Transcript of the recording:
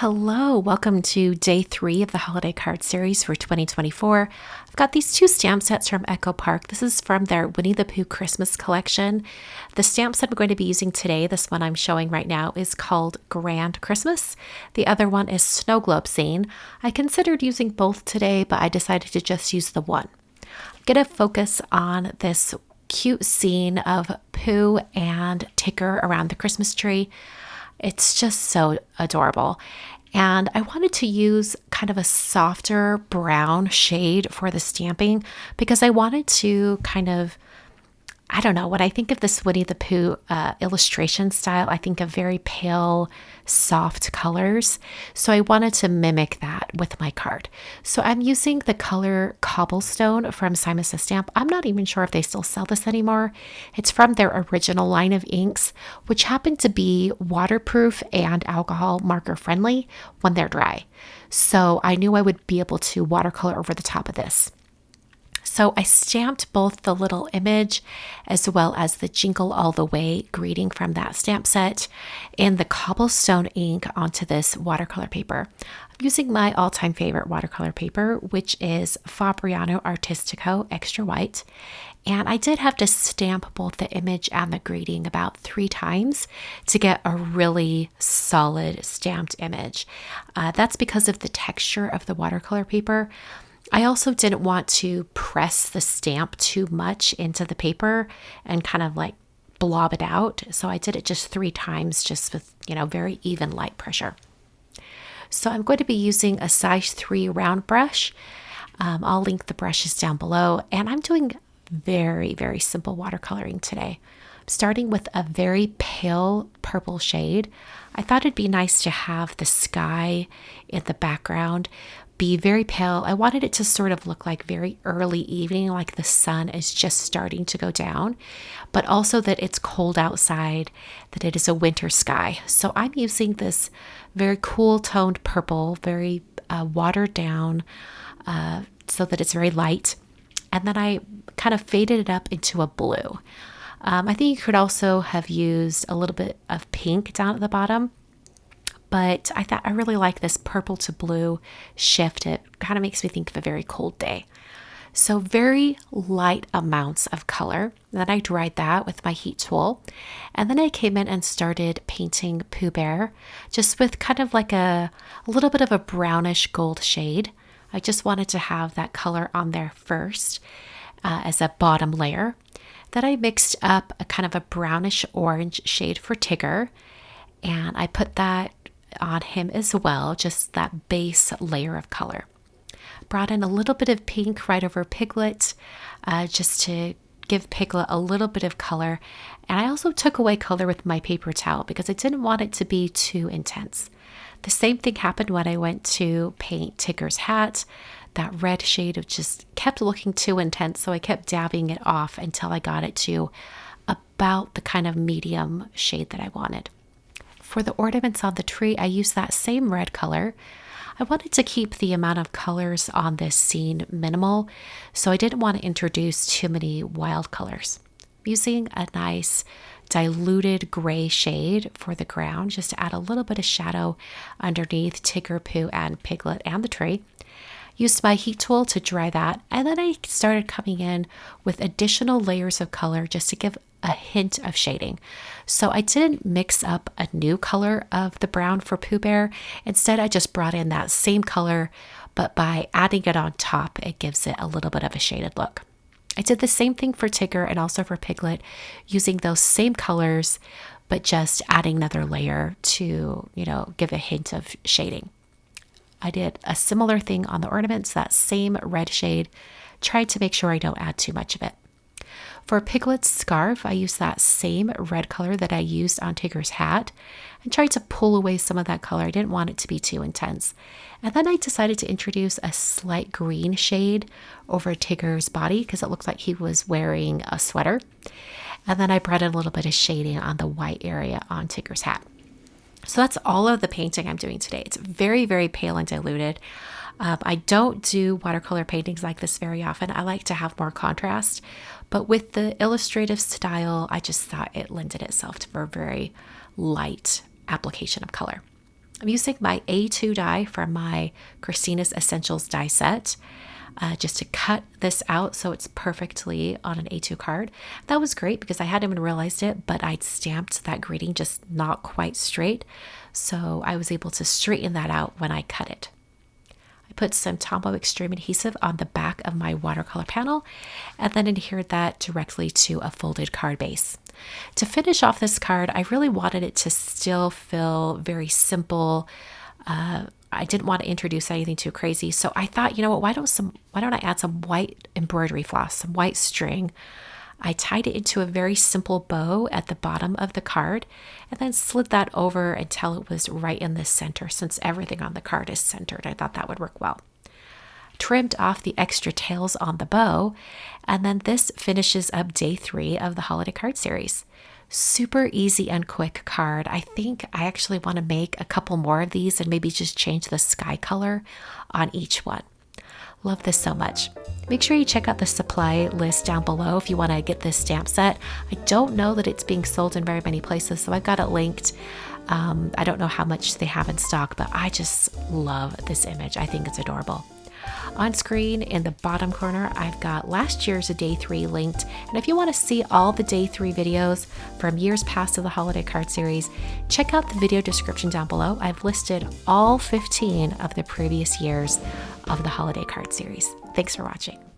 Hello, welcome to day 3 of the holiday card series for 2024. I've got these 2 stamp sets from Echo Park. This is from their Winnie the Pooh Christmas collection. The stamp set I'm going to be using today, this one I'm showing right now, is called Grand Christmas. The other one is Snow Globe Scene. I considered using both today, but I decided to just use the one. I'm going to focus on this cute scene of Pooh and Tigger around the Christmas tree. It's just so adorable. And I wanted to use kind of a softer brown shade for the stamping because I wanted to kind of, I don't know, when I think of this Winnie the Pooh illustration style, I think of very pale, soft colors. So I wanted to mimic that with my card. So I'm using the color Cobblestone from Simon Says Stamp. I'm not even sure if they still sell this anymore. It's from their original line of inks, which happen to be waterproof and alcohol marker friendly when they're dry. So I knew I would be able to watercolor over the top of this. So I stamped both the little image as well as the Jingle All the Way greeting from that stamp set in the Cobblestone ink onto this watercolor paper. I'm using my all-time favorite watercolor paper, which is Fabriano Artistico Extra White. And I did have to stamp both the image and the greeting about 3 times to get a really solid stamped image. That's because of the texture of the watercolor paper. I also didn't want to press the stamp too much into the paper and kind of like blob it out. So I did it just 3 times, just with, very even light pressure. So I'm going to be using a size 3 round brush. I'll link the brushes down below. And I'm doing very, very simple watercoloring today. I'm starting with a very pale purple shade. I thought it'd be nice to have the sky in the background be very pale. I wanted it to sort of look like very early evening, like the sun is just starting to go down, but also that it's cold outside, that it is a winter sky. So I'm using this very cool toned purple, very watered down, so that it's very light. And then I kind of faded it up into a blue. I think you could also have used a little bit of pink down at the bottom. But I thought I really like this purple to blue shift. It kind of makes me think of a very cold day. So very light amounts of color. Then I dried that with my heat tool. And then I came in and started painting Pooh Bear just with kind of like a little bit of a brownish gold shade. I just wanted to have that color on there first as a bottom layer. Then I mixed up a kind of a brownish orange shade for Tigger. And I put that on him as well, just that base layer of color. Brought in a little bit of pink right over Piglet, just to give Piglet a little bit of color. And I also took away color with my paper towel because I didn't want it to be too intense. The same thing happened when I went to paint Tigger's hat. That red shade of just kept looking too intense, so I kept dabbing it off until I got it to about the kind of medium shade that I wanted. For the ornaments on the tree, I used that same red color. I wanted to keep the amount of colors on this scene minimal, so I didn't want to introduce too many wild colors. I'm using a nice diluted gray shade for the ground, just to add a little bit of shadow underneath Tigger, Pooh, and Piglet and the tree. Used my heat tool to dry that, and then I started coming in with additional layers of color just to give a hint of shading. So I didn't mix up a new color of the brown for Pooh Bear. Instead, I just brought in that same color, but by adding it on top, it gives it a little bit of a shaded look. I did the same thing for Tigger and also for Piglet, using those same colors, but just adding another layer to, give a hint of shading. I did a similar thing on the ornaments, that same red shade, tried to make sure I don't add too much of it. For Piglet's scarf, I used that same red color that I used on Tigger's hat and tried to pull away some of that color. I didn't want it to be too intense. And then I decided to introduce a slight green shade over Tigger's body because it looked like he was wearing a sweater. And then I brought in a little bit of shading on the white area on Tigger's hat. So that's all of the painting I'm doing today. It's very, very pale and diluted. I don't do watercolor paintings like this very often. I like to have more contrast, but with the illustrative style, I just thought it lended itself to a very light application of color. I'm using my A2 die from my Christina's Essentials die set just to cut this out so it's perfectly on an A2 card. That was great because I hadn't even realized it, but I'd stamped that grading just not quite straight. So I was able to straighten that out when I cut it. I put some Tombow Extreme adhesive on the back of my watercolor panel and then adhered that directly to a folded card base. To finish off this card, I really wanted it to still feel very simple. I didn't want to introduce anything too crazy, so I thought, you know what, why don't I add some white embroidery floss, some white string. I tied it into a very simple bow at the bottom of the card and then slid that over until it was right in the center, since everything on the card is centered. I thought that would work well. Trimmed off the extra tails on the bow, and then this finishes up day 3 of the holiday card series. Super easy and quick card. I think I actually want to make a couple more of these and maybe just change the sky color on each one. Love this so much. Make sure you check out the supply list down below if you want to get this stamp set. I don't know that it's being sold in very many places, so I've got it linked. I don't know how much they have in stock, but I just love this image. I think it's adorable. On screen in the bottom corner, I've got last year's day 3 linked. And if you want to see all the day 3 videos from years past of the holiday card series, check out the video description down below. I've listed all 15 of the previous years of the holiday card series. Thanks for watching.